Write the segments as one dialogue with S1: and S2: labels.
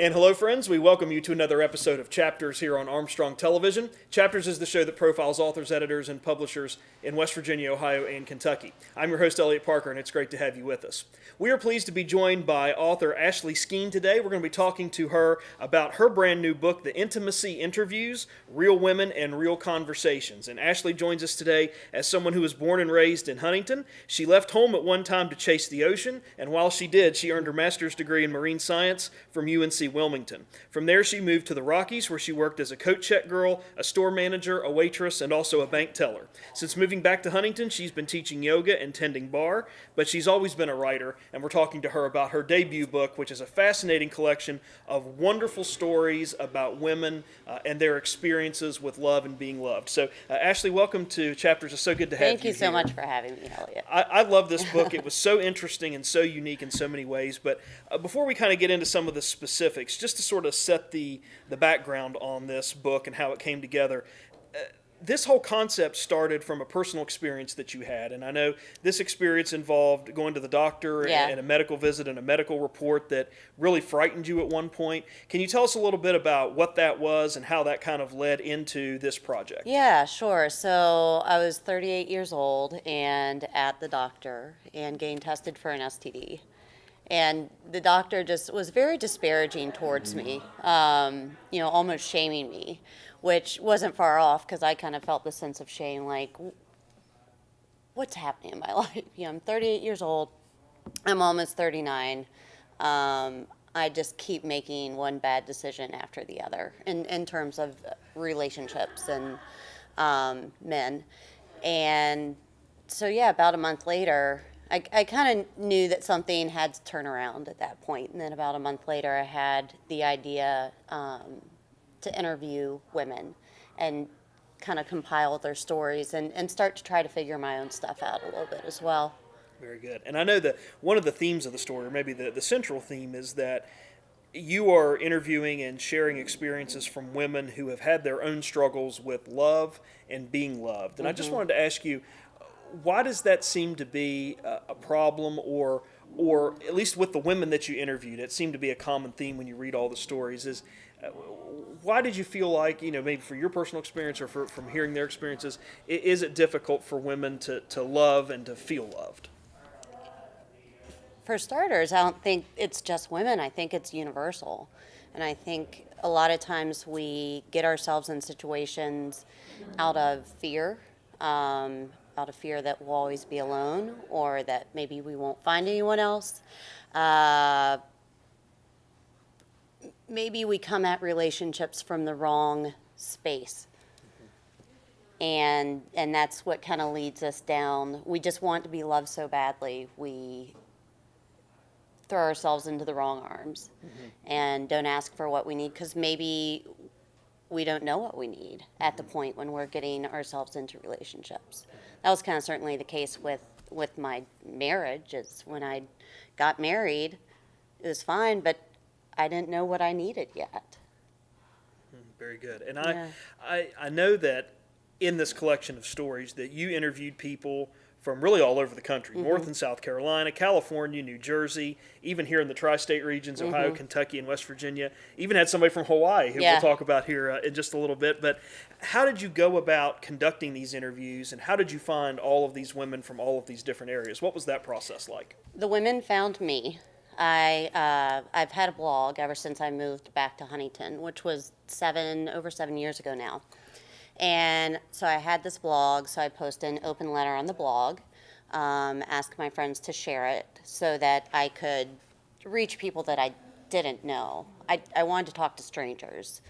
S1: And hello, friends. We welcome you to another episode of Chapters here on Armstrong Television. Chapters is the show that profiles authors, editors, and publishers in West Virginia, Ohio, and Kentucky. I'm your host, Eliot Parker, and it's great to have you with us. We are pleased to be joined by author Ashley Skeen today. We're going to be talking to her about her brand new book, The Intimacy Interviews, Real Women and Real Conversations. And Ashley joins us today as someone who was born and raised in Huntington. She left home at one time to chase the ocean, and while she did, she earned her master's degree in marine science from UNC Wilmington. From there, she moved to the Rockies, where she worked as a coat check girl, a store manager, a waitress, and also a bank teller. Since moving back to Huntington, she's been teaching yoga and tending bar, but she's always been a writer, and we're talking to her about her debut book, which is a fascinating collection of wonderful stories about women and their experiences with love and being loved. So, Ashley, welcome to Chapters. It's so good to have you
S2: Thank you so much for having me, Eliot.
S1: I love this book. It was so interesting and so unique in so many ways. But before we kind of get into some of the specifics, just to sort of set the background on this book and how it came together, this whole concept started from a personal experience that you had. And I know this experience involved going to the doctor and a medical visit and a medical report that really frightened you at one point. Can you tell us a little bit about what that was and how that kind of led into this project?
S2: Yeah, sure. So I was 38 years old and at the doctor and getting tested for an STD. And the doctor just was very disparaging towards me, almost shaming me, which wasn't far off because I kind of felt the sense of shame, like, what's happening in my life? I'm 38 years old. I'm almost 39. I just keep making one bad decision after the other in terms of relationships and men. And so, about a month later, I kind of knew that something had to turn around at that point. And then about a month later, I had the idea to interview women and kind of compile their stories and start to try to figure my own stuff out a little bit as well.
S1: Very good. And I know that one of the themes of the story, or maybe the central theme, is that you are interviewing and sharing experiences from women who have had their own struggles with love and being loved. And I just wanted to ask you, why does that seem to be a problem, or at least with the women that you interviewed, it seemed to be a common theme when you read all the stories, is why did you feel like, maybe for your personal experience or from hearing their experiences, is it difficult for women to love and to feel loved?
S2: For starters, I don't think it's just women. I think it's universal. And I think a lot of times we get ourselves in situations out of fear, that we'll always be alone or that maybe we won't find anyone else. Maybe we come at relationships from the wrong space. And that's what kind of leads us down. We just want to be loved so badly. We throw ourselves into the wrong arms and don't ask for what we need because maybe we don't know what we need at the point when we're getting ourselves into relationships. That was kind of certainly the case with my marriage. Is when I got married, it was fine, but I didn't know what I needed yet.
S1: Very good. And I know that in this collection of stories that you interviewed people from really all over the country, North and South Carolina, California, New Jersey, even here in the tri-state regions, Ohio, Kentucky, and West Virginia. Even had somebody from Hawaii who we'll talk about here in just a little bit. But how did you go about conducting these interviews, and how did you find all of these women from all of these different areas? What was that process like?
S2: The women found me. I've had a blog ever since I moved back to Huntington, which was over 7 years ago now. And so I had this blog, so I posted an open letter on the blog, asked my friends to share it so that I could reach people that I didn't know. I wanted to talk to strangers,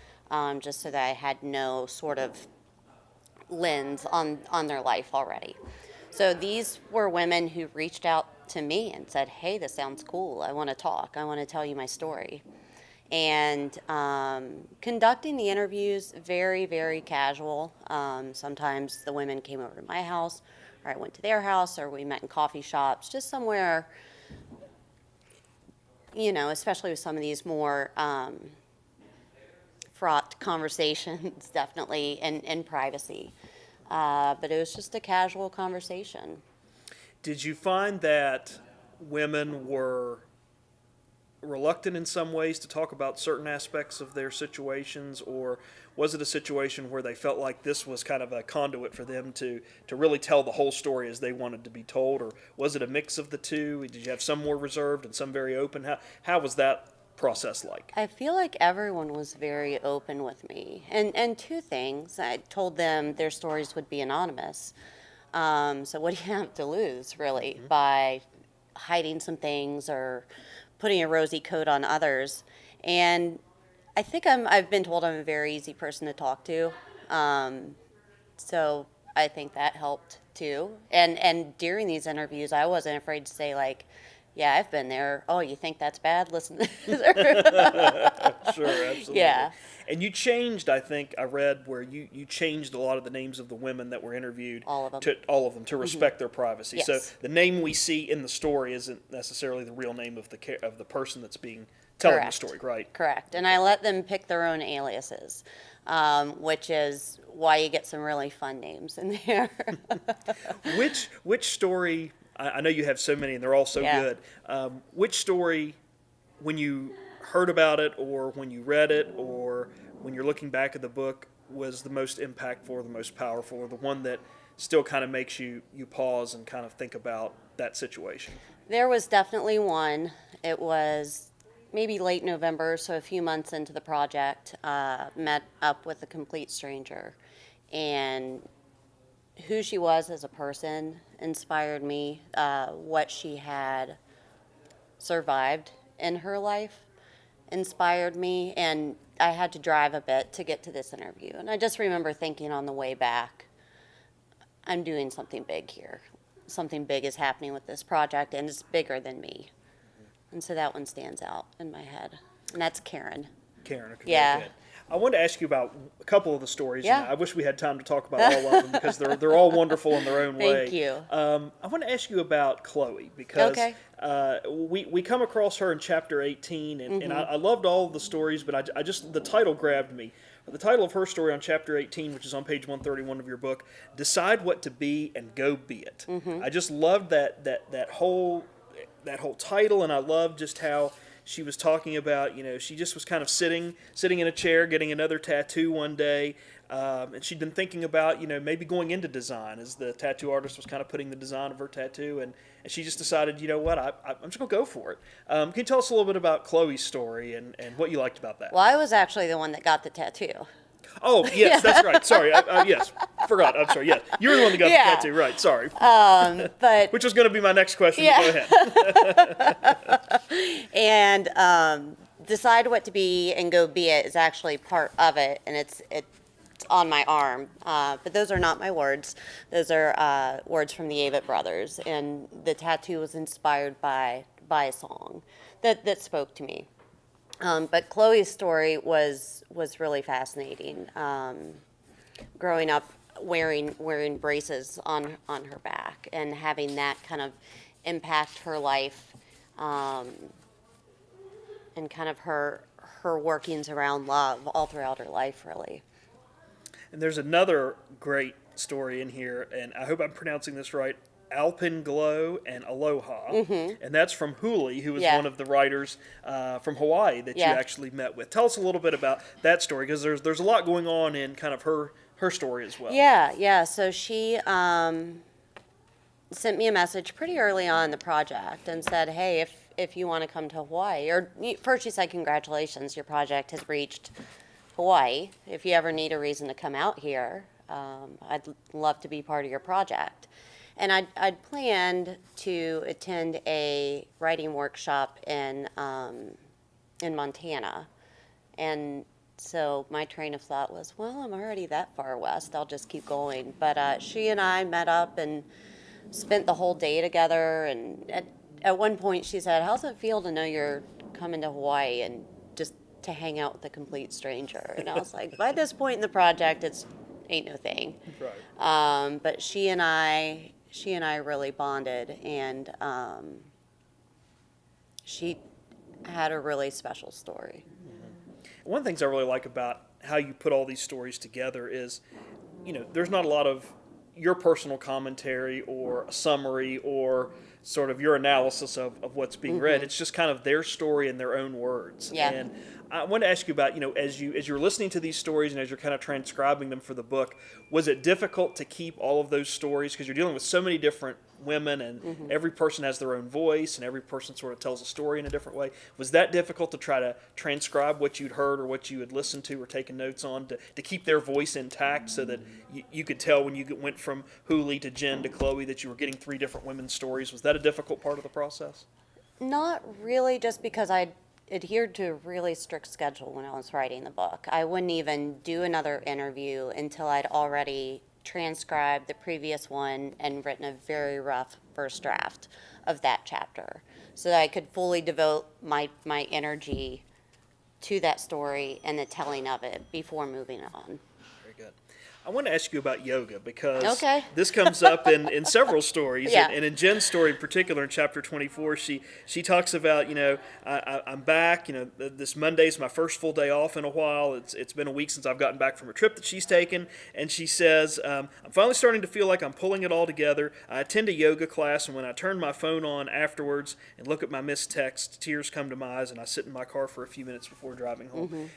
S2: just so that I had no sort of lens on their life already. So these were women who reached out to me and said, hey, this sounds cool. I want to talk. I want to tell you my story. And conducting the interviews, very, very casual. Sometimes the women came over to my house, or I went to their house, or we met in coffee shops, just somewhere, especially with some of these more fraught conversations, definitely, in privacy. But it was just a casual conversation.
S1: Did you find that women were reluctant in some ways to talk about certain aspects of their situations, or was it a situation where they felt like this was kind of a conduit for them to really tell the whole story as they wanted to be told, or was it a mix of the two? Did you have some more reserved and some very open? How was that process like?
S2: I feel like everyone was very open with me. And two things. I told them their stories would be anonymous. So what do you have to lose, really, by hiding some things or putting a rosy coat on others? And I think I've been told I'm a very easy person to talk to. So I think that helped too. And during these interviews, I wasn't afraid to say, like, yeah, I've been there. Oh, you think that's bad? Listen.
S1: Sure, absolutely.
S2: Yeah.
S1: And you changed, I think, I read where you changed a lot of the names of the women that were interviewed.
S2: All of them.
S1: To respect their privacy.
S2: Yes.
S1: So the name we see in the story isn't necessarily the real name of the person that's being telling the story, right?
S2: Correct. And I let them pick their own aliases, which is why you get some really fun names in there.
S1: Which story? I know you have so many, and they're all so good. Which story, when you heard about it, or when you read it, or when you're looking back at the book, was the most impactful, or the most powerful, or the one that still kind of makes you pause and kind of think about that situation?
S2: There was definitely one. It was maybe late November, so a few months into the project, met up with a complete stranger. And who she was as a person inspired me. What she had survived in her life inspired me. And I had to drive a bit to get to this interview. And I just remember thinking on the way back, I'm doing something big here. Something big is happening with this project, and it's bigger than me. And so that one stands out in my head. And that's Karen.
S1: Karen, okay,
S2: Yeah.
S1: very good. I wanted to ask you about a couple of the stories.
S2: Yeah.
S1: And I wish we had time to talk about all of them because they're all wonderful in their own way.
S2: Thank you.
S1: I want to ask you about Chloe because
S2: Okay.
S1: we come across her in chapter 18, and I loved all of the stories, but I just the title grabbed me. The title of her story on chapter 18, which is on page 131 of your book, "Decide What to Be and Go Be It." I just loved that whole title, and I loved just how she was talking about, she just was kind of sitting in a chair, getting another tattoo one day, and she'd been thinking about, maybe going into design, as the tattoo artist was kind of putting the design of her tattoo, and she just decided, you know what, I'm just going to go for it. Can you tell us a little bit about Chloe's story and what you liked about that?
S2: Well, I was actually the one that got the tattoo.
S1: Oh, yes, that's right. Sorry. Yes, forgot. I'm sorry. Yes, you were the one that got the tattoo. Right. Sorry.
S2: But
S1: Which was going to be my next question. But go ahead.
S2: and decide what to be and go be it is actually part of it, and it's on my arm. But those are not my words. Those are words from the Eliot brothers, and the tattoo was inspired by a song that spoke to me. But Chloe's story was really fascinating. Growing up wearing braces on her back and having that kind of impact her life, and kind of her workings around love all throughout her life, really.
S1: And there's another great story in here, and I hope I'm pronouncing this right. Alpenglow and Aloha, and that's from Huli, who was one of the writers from Hawaii that you actually met with. Tell us a little bit about that story, because there's a lot going on in kind of her story as well.
S2: Yeah. So she sent me a message pretty early on in the project and said, hey, if you want to come to Hawaii, or first she said, congratulations, your project has reached Hawaii. If you ever need a reason to come out here, I'd love to be part of your project. And I'd planned to attend a writing workshop in Montana. And so my train of thought was, well, I'm already that far west. I'll just keep going. But she and I met up and spent the whole day together. And at one point she said, how's it feel to know you're coming to Hawaii and just to hang out with a complete stranger? And I was like, by this point in the project, it's ain't no thing.
S1: Right.
S2: But she and I really bonded, and she had a really special story.
S1: One of the things I really like about how you put all these stories together is, there's not a lot of, your personal commentary or a summary or sort of your analysis of what's being read. It's just kind of their story in their own words.
S2: Yeah.
S1: And I want to ask you about, as you're listening to these stories and as you're kind of transcribing them for the book, was it difficult to keep all of those stories, because you're dealing with so many different women and every person has their own voice and every person sort of tells a story in a different way? Was that difficult to try to transcribe what you'd heard or what you had listened to or taken notes on to keep their voice intact so that you could tell when you went from Hooli to Jen to Chloe that you were getting three different women's stories? Was that a difficult part of the process?
S2: Not really, just because I adhered to a really strict schedule when I was writing the book. I wouldn't even do another interview until I'd already transcribed the previous one and written a very rough first draft of that chapter, so that I could fully devote my energy to that story and the telling of it before moving on.
S1: Very good. I want to ask you about yoga, because
S2: Okay.
S1: this comes up in several stories,
S2: Yeah.
S1: and in Jen's story in particular, in chapter 24, she talks about, I'm back, this Monday's my first full day off in a while. It's been a week since I've gotten back from a trip that she's taken, and she says, I'm finally starting to feel like I'm pulling it all together. I attend a yoga class, and when I turn my phone on afterwards and look at my missed texts, tears come to my eyes, and I sit in my car for a few minutes before driving home.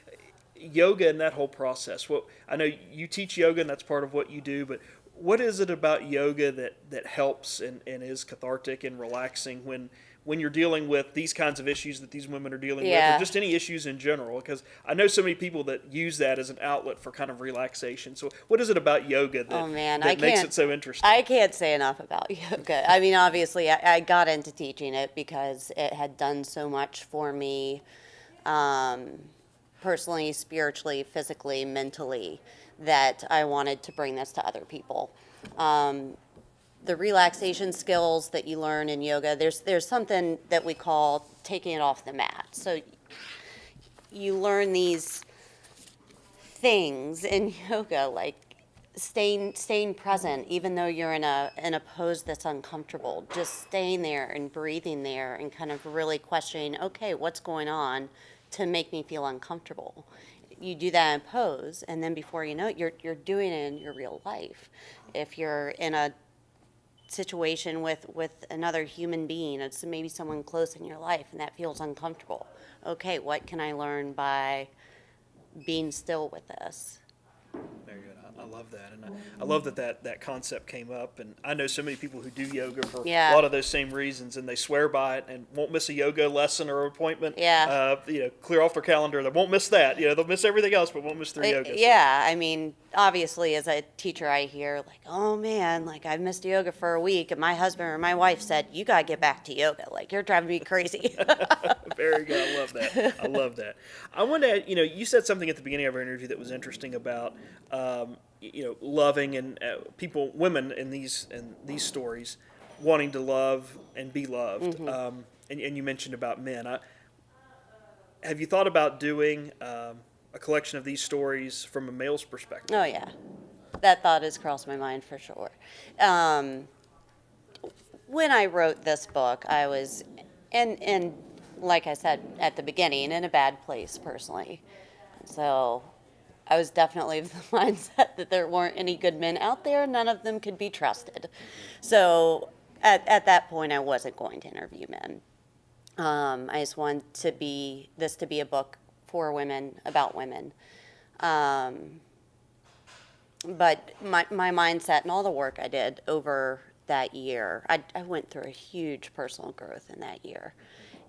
S1: Yoga and that whole process. Well, I know you teach yoga and that's part of what you do, but what is it about yoga that helps and is cathartic and relaxing when you're dealing with these kinds of issues that these women are dealing with, or just any issues in general? Because I know so many people that use that as an outlet for kind of relaxation. So what is it about yoga that makes it so interesting?
S2: I can't say enough about yoga. I mean, obviously, I got into teaching it because it had done so much for me, personally, spiritually, physically, mentally, that I wanted to bring this to other people. The relaxation skills that you learn in yoga, there's something that we call taking it off the mat. So you learn these things in yoga, like staying present, even though you're in a pose that's uncomfortable. Just staying there and breathing there and kind of really questioning, okay, what's going on to make me feel uncomfortable? You do that in pose, and then before you know it, you're doing it in your real life. If you're in a situation with another human being, it's maybe someone close in your life, and that feels uncomfortable. Okay, what can I learn by being still with this?
S1: Very good. I love that, and I love that concept came up. And I know so many people who do yoga for a lot of those same reasons, and they swear by it and won't miss a yoga lesson or appointment. Clear off their calendar. They won't miss that. They'll miss everything else, but won't miss their yoga.
S2: Yeah, I mean, obviously, as a teacher, I hear like, oh man, like I've missed yoga for a week, and my husband or my wife said, you gotta get back to yoga. Like you're driving me crazy.
S1: Very good. I love that. I love that. I want to, you said something at the beginning of our interview that was interesting about, loving and women in these stories wanting to love and be loved. And you mentioned about men. Have you thought about doing a collection of these stories from a male's perspective?
S2: Oh yeah, that thought has crossed my mind for sure. When I wrote this book, I was, and like I said at the beginning, in a bad place personally. So I was definitely of the mindset that there weren't any good men out there. None of them could be trusted. So at that point, I wasn't going to interview men. I just wanted this to be a book for women, about women. But my mindset and all the work I did over that year, I went through a huge personal growth in that year.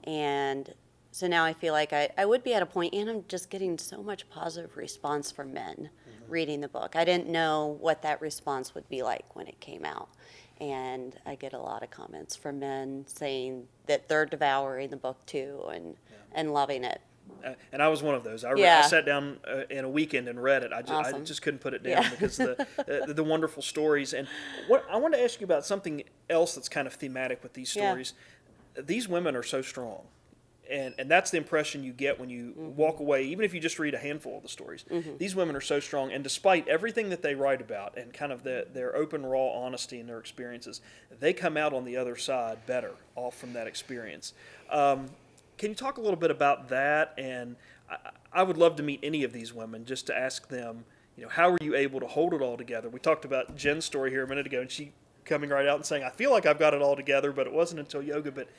S2: And so now I feel like I would be at a point, and I'm just getting so much positive response from men reading the book. I didn't know what that response would be like when it came out. And I get a lot of comments from men saying that they're devouring the book too and loving it.
S1: And I was one of those. I sat down in a weekend and read it. I just couldn't put it down because the wonderful stories. And I want to ask you about something else that's kind of thematic with these stories. These women are so strong. And that's the impression you get when you walk away, even if you just read a handful of the stories. These women are so strong, and despite everything that they write about and kind of their open, raw honesty in their experiences, they come out on the other side better off from that experience. Can you talk a little bit about that? And I would love to meet any of these women just to ask them, how were you able to hold it all together? We talked about Jen's story here a minute ago, and she coming right out and saying, I feel like I've got it all together, but it wasn't until yoga. But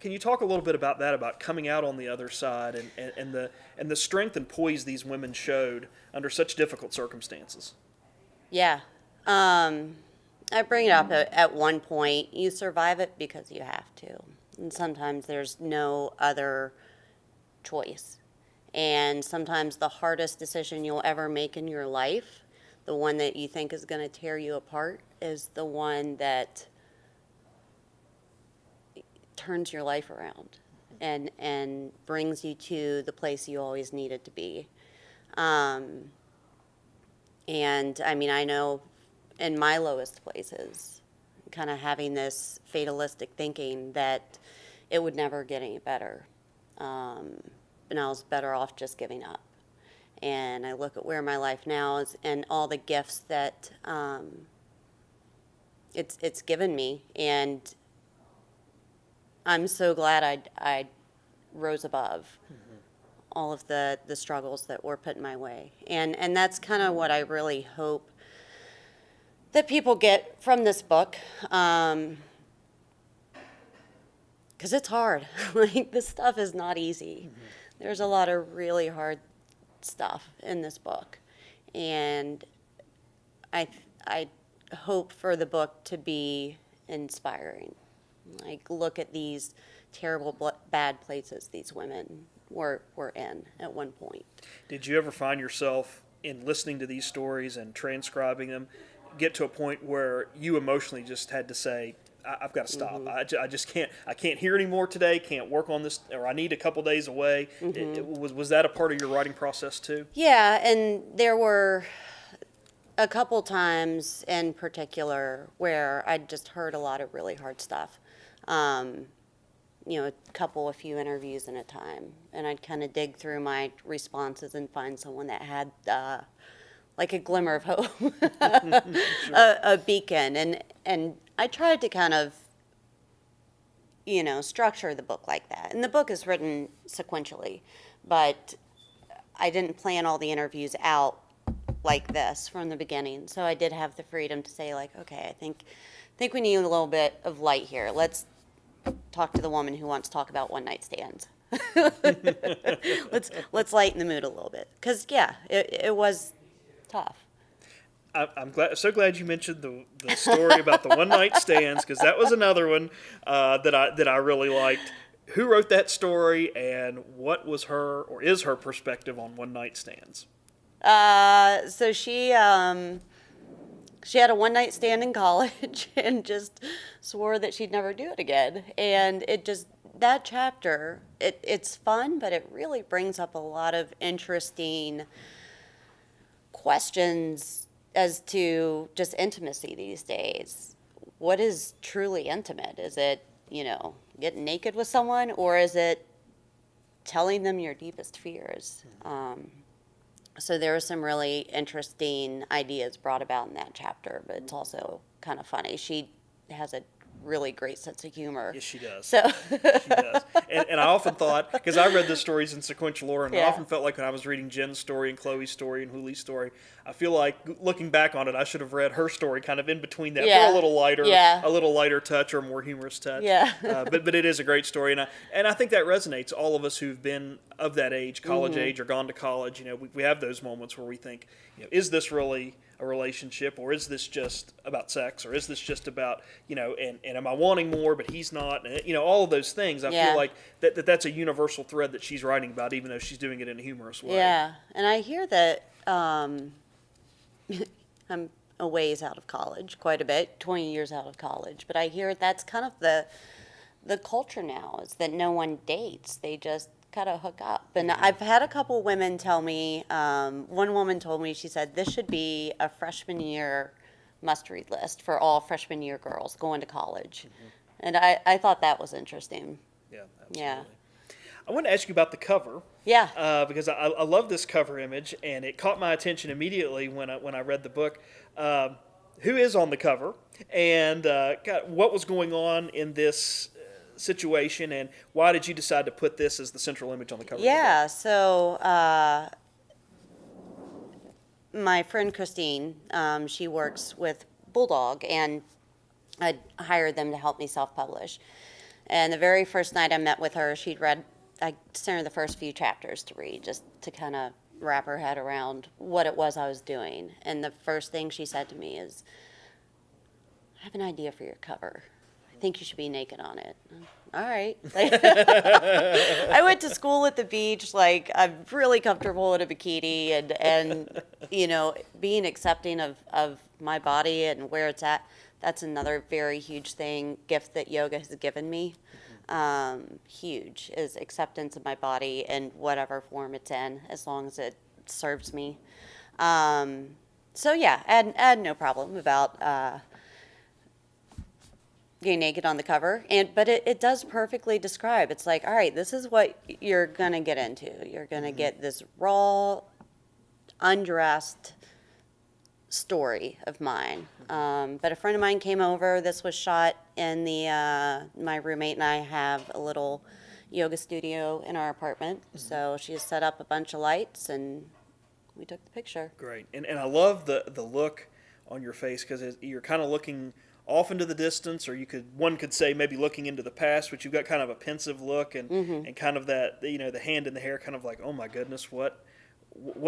S1: can you talk a little bit about that, about coming out on the other side and the strength and poise these women showed under such difficult circumstances?
S2: Yeah. I bring it up at one point. You survive it because you have to. And sometimes there's no other choice. And sometimes the hardest decision you'll ever make in your life, the one that you think is going to tear you apart, is the one that turns your life around and brings you to the place you always needed to be. And I mean, I know in my lowest places, kind of having this fatalistic thinking that it would never get any better. And I was better off just giving up. And I look at where my life now is and all the gifts that it's given me, and I'm so glad I rose above all of the struggles that were put in my way. And that's kind of what I really hope that people get from this book, because it's hard. Like, this stuff is not easy. There's a lot of really hard stuff in this book, and I hope for the book to be inspiring. Like, look at these terrible, bad places these women were in at one point.
S1: Did you ever find yourself, in listening to these stories and transcribing them, get to a point where you emotionally just had to say, I've got to stop. I just can't. I can't hear anymore today. Can't work on this, or I need a couple days away. Was that a part of your writing process too?
S2: Yeah, and there were a couple times in particular where I just heard a lot of really hard stuff. A few interviews in a time, and I'd kind of dig through my responses and find someone that had like a glimmer of hope, a beacon, and I tried to kind of, structure the book like that. And the book is written sequentially, but I didn't plan all the interviews out like this from the beginning. So I did have the freedom to say, like, okay, I think we need a little bit of light here. Let's talk to the woman who wants to talk about one night stands. let's lighten the mood a little bit, because it was tough.
S1: I'm so glad you mentioned the story about the one night stands, because that was another one that I really liked. Who wrote that story, and what was her or is her perspective on one night stands?
S2: So she had a one night stand in college and just swore that she'd never do it again. And that chapter, it's fun, but it really brings up a lot of interesting questions as to just intimacy these days. What is truly intimate? Is it, getting naked with someone, or is it telling them your deepest fears? So there were some really interesting ideas brought about in that chapter, but it's also kind of funny. She has a really great sense of humor.
S1: Yes, she does.
S2: So
S1: she does. And I often thought, because I read the stories in sequential order, and I often felt like when I was reading Jen's story and Chloe's story and Huli's story, I feel like, looking back on it, I should have read her story kind of in between that for a little lighter touch, or a more humorous touch.
S2: Yeah.
S1: But it is a great story, and I think that resonates. All of us who've been of that age, college age, or gone to college, we have those moments where we think, is this really a relationship, or is this just about sex, or is this just about, and am I wanting more, but he's not, and, all of those things. I feel like that's a universal thread that she's writing about, even though she's doing it in a humorous way.
S2: Yeah, and I hear that I'm a ways out of college, quite a bit, 20 years out of college, but I hear that's kind of the culture now, is that no one dates. They just kind of hook up. And I've had a couple women tell me, one woman told me, she said, this should be a freshman year must-read list for all freshman year girls going to college. And I thought that was interesting.
S1: Yeah, absolutely.
S2: Yeah.
S1: I want to ask you about the cover.
S2: Yeah.
S1: Because I love this cover image, and it caught my attention immediately when I read the book. Who is on the cover, and what was going on in this situation, and why did you decide to put this as the central image on the cover?
S2: Yeah, so my my friend Christine, she works with Bulldog, and I hired them to help me self-publish. And the very first night I met with her, I sent her the first few chapters to read, just to kind of wrap her head around what it was I was doing. And the first thing she said to me is, I have an idea for your cover. I think you should be naked on it. All right. I went to school at the beach. Like, I'm really comfortable in a bikini, and being accepting of my body and where it's at. That's another very huge gift that yoga has given me. Huge is acceptance of my body in whatever form it's in, as long as it serves me. So yeah, I had no problem about getting naked on the cover, but it does perfectly describe. It's like, all right, this is what you're gonna get into. You're gonna get this raw, undressed story of mine. But a friend of mine came over. This was shot in my roommate and I have a little yoga studio in our apartment. So she just set up a bunch of lights and we took the picture.
S1: Great. And I love the look on your face, because you're kind of looking off into the distance, or one could say maybe looking into the past, but you've got kind of a pensive look and kind of that, the hand in the hair, kind of like, oh my goodness, what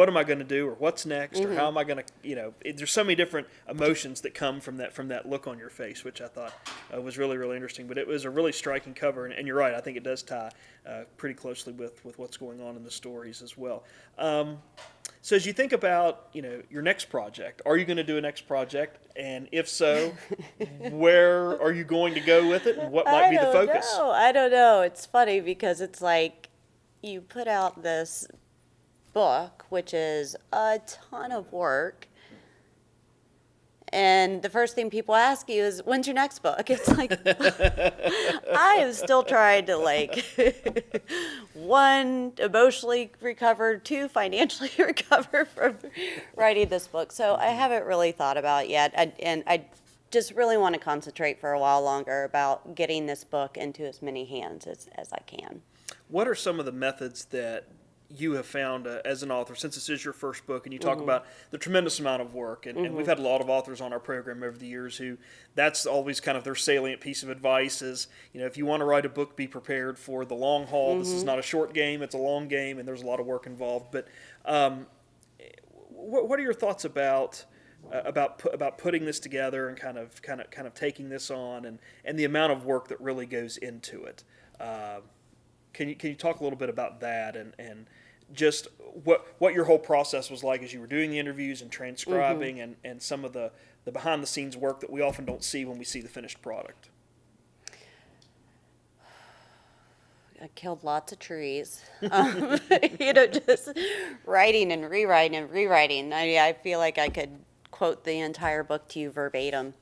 S1: am I going to do, or what's next, or how am I going to, there's so many different emotions that come from that look on your face, which I thought was really, really interesting. But it was a really striking cover, and you're right, I think it does tie pretty closely with what's going on in the stories as well. So as you think about, your next project, are you going to do a next project? And if so, where are you going to go with it, and what might be the focus?
S2: I don't know. It's funny because it's like you put out this book, which is a ton of work, and the first thing people ask you is, when's your next book? It's like, I am still trying to, one, emotionally recover, two, financially recover from writing this book. So I haven't really thought about it yet, and I just really want to concentrate for a while longer about getting this book into as many hands as I can.
S1: What are some of the methods that you have found as an author, since this is your first book, and you talk about the tremendous amount of work, and we've had a lot of authors on our program over the years who that's always kind of their salient piece of advice is, if you want to write a book, be prepared for the long haul. This is not a short game, it's a long game, and there's a lot of work involved. But what are your thoughts about putting this together and kind of taking this on, and the amount of work that really goes into it? Can you talk a little bit about that, and just what your whole process was like as you were doing the interviews and transcribing, and some of the behind the scenes work that we often don't see when we see the finished product?
S2: I killed lots of trees, just writing and rewriting and rewriting. I feel like I could quote the entire book to you verbatim.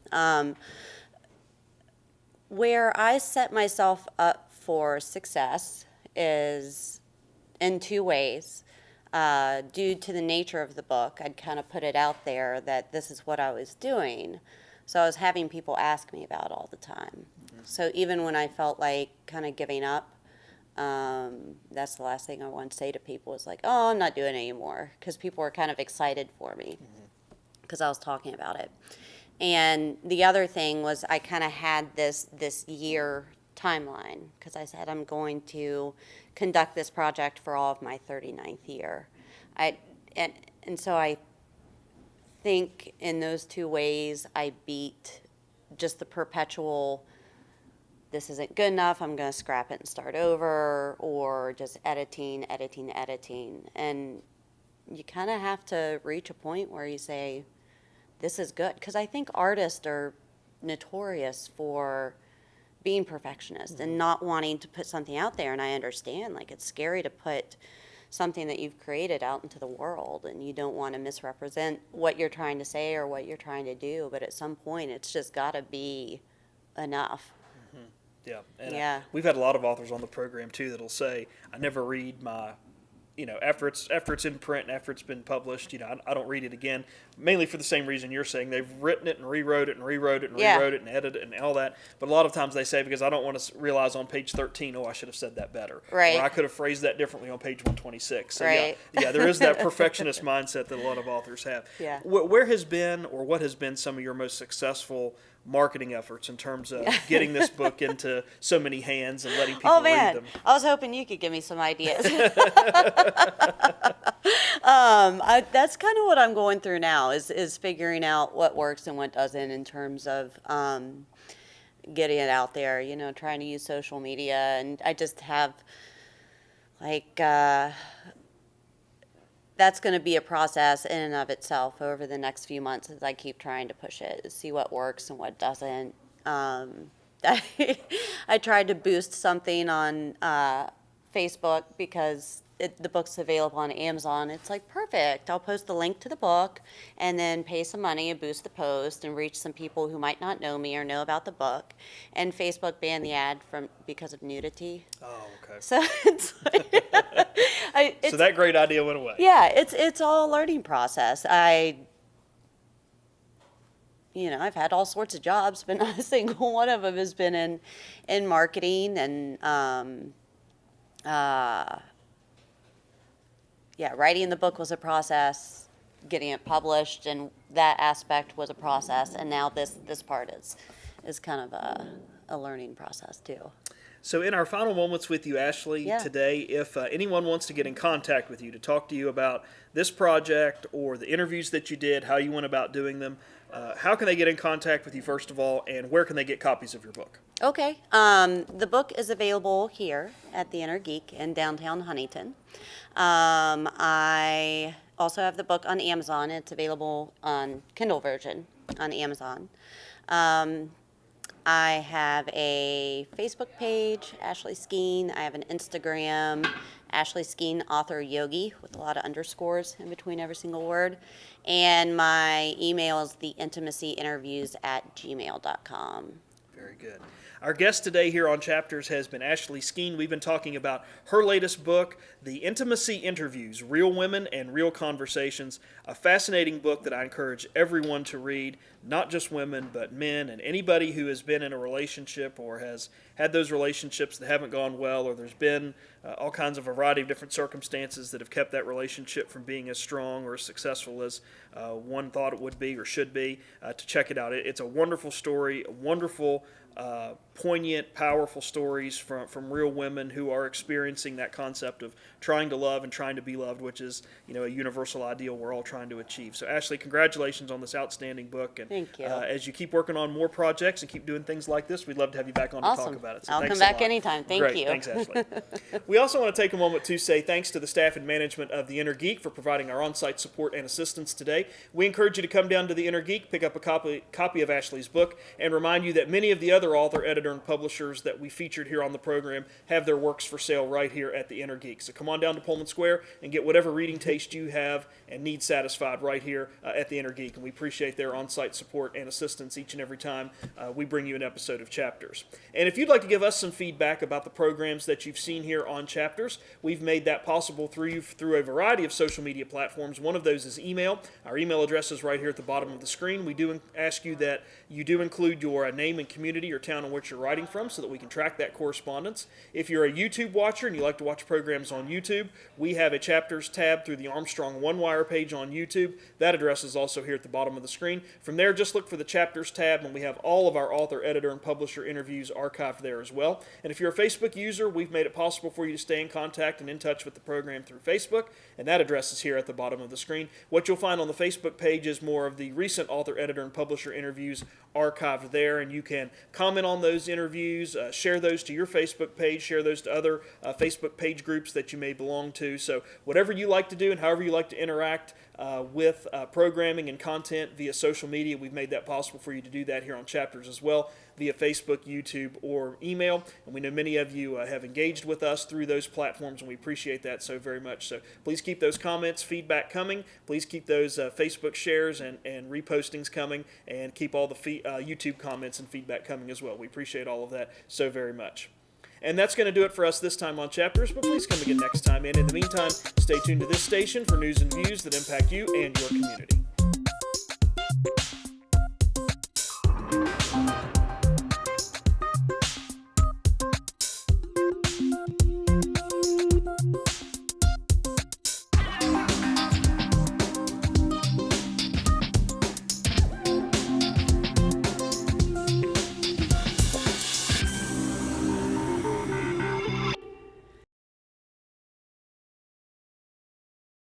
S2: Where I set myself up for success is in two ways. Due to the nature of the book, I'd kind of put it out there that this is what I was doing. So I was having people ask me about it all the time. So even when I felt like kind of giving up, that's the last thing I want to say to people is like, oh, I'm not doing it anymore, because people were kind of excited for me because I was talking about it. And the other thing was I kind of had this year timeline, because I said I'm going to conduct this project for all of my 39th year. And so I think in those two ways I beat just the perpetual, this isn't good enough, I'm going to scrap it and start over, or just editing. And you kind of have to reach a point where you say, this is good. Because I think artists are notorious for being perfectionist and not wanting to put something out there. And I understand, like, it's scary to put something that you've created out into the world, and you don't want to misrepresent what you're trying to say or what you're trying to do. But at some point, it's just got to be enough.
S1: Yeah, and we've had a lot of authors on the program too that'll say, I never read my after it's in print and after it's been published, I don't read it again, mainly for the same reason you're saying. They've written it and rewrote it and rewrote it and rewrote it and edited it and all that. But a lot of times they say, because I don't want to realize on page 13, I should have said that better.
S2: Right.
S1: Or I could have phrased that differently on page 126. So
S2: right.
S1: yeah, there is that perfectionist mindset that a lot of authors have.
S2: Yeah.
S1: Where has been, or what has been some of your most successful marketing efforts in terms of getting this book into so many hands and letting people read them?
S2: I was hoping you could give me some ideas. That's kind of what I'm going through now is figuring out what works and what doesn't in terms of getting it out there, trying to use social media. And I just have that's going to be a process in and of itself over the next few months as I keep trying to push it, see what works and what doesn't. I tried to boost something on Facebook because the book's available on Amazon. It's like, perfect. I'll post the link to the book and then pay some money and boost the post and reach some people who might not know me or know about the book. And Facebook banned the ad because of nudity.
S1: Oh, okay.
S2: So it's like,
S1: so that great idea went away.
S2: Yeah, it's all a learning process. I've had all sorts of jobs, but not a single one of them has been in marketing and writing the book was a process, getting it published, and that aspect was a process, and now this part is kind of a learning process too.
S1: So in our final moments with you, Ashley, today, if anyone wants to get in contact with you to talk to you about this project or the interviews that you did, how you went about doing them, how can they get in contact with you, first of all, and where can they get copies of your book?
S2: Okay. The book is available here at the Inner Geek in downtown Huntington. I also have the book on Amazon. It's available on Kindle version on Amazon. I have a Facebook page, Ashley Skeen. I have an Instagram, Ashley Skeen Author Yogi, with a lot of underscores in between every single word. And my email is theintimacyinterviews@gmail.com.
S1: Very good. Our guest today here on Chapters has been Ashley Skeen. We've been talking about her latest book, The Intimacy Interviews, Real Women and Real Conversations, a fascinating book that I encourage everyone to read, not just women, but men and anybody who has been in a relationship or has had those relationships that haven't gone well, or there's been all kinds of a variety of different circumstances that have kept that relationship from being as strong or as successful as one thought it would be or should be, to check it out. It's a wonderful story, a wonderful poignant, powerful stories from real women who are experiencing that concept of trying to love and trying to be loved, which is, a universal ideal we're all trying to achieve. So, Ashley, congratulations on this outstanding book. And
S2: thank you.
S1: As you keep working on more projects and keep doing things like this, we'd love to have you back on to talk about it. So
S2: I'll come back anytime. Thank you.
S1: Thanks, Ashley. We also want to take a moment to say thanks to the staff and management of the Inner Geek for providing our on-site support and assistance today. We encourage you to come down to the Inner Geek, pick up a copy of Ashley's book, and remind you that many of the other author, editor, and publishers that we featured here on the program have their works for sale right here at the Inner Geek. So come on down to Pullman Square and get whatever reading taste you have and need satisfied right here at the Inner Geek. And we appreciate their on-site support and assistance each and every time we bring you an episode of Chapters. And if you'd like to give us some feedback about the programs that you've seen here on Chapters, we've made that possible through a variety of social media platforms. One of those is email. Our email address is right here at the bottom of the screen. We do ask you that you do include your name and community or town in which you're writing from so that we can track that correspondence. If you're a YouTube watcher and you like to watch programs on YouTube, we have a Chapters tab through the Armstrong One Wire page on YouTube. That address is also here at the bottom of the screen. From there, just look for the Chapters tab, and we have all of our author, editor, and publisher interviews archived there as well. And if you're a Facebook user, we've made it possible for you to stay in contact and in touch with the program through Facebook, and that address is here at the bottom of the screen. What you'll find on the Facebook page is more of the recent author, editor, and publisher interviews archived there, and you can comment on those interviews, share those to your Facebook page, share those to other Facebook page groups that you may belong to. So whatever you like to do and however you like to interact with programming and content via social media, we've made that possible for you to do that here on Chapters as well, via Facebook, YouTube, or email. And we know many of you have engaged with us through those platforms, and we appreciate that so very much. So please keep those comments, feedback coming. Please keep those Facebook shares and repostings coming, and keep all the YouTube comments and feedback coming as well. We appreciate all of that so very much. And that's going to do it for us this time on Chapters, but please come again next time. And in the meantime, stay tuned to this station for news and views that impact you and your community.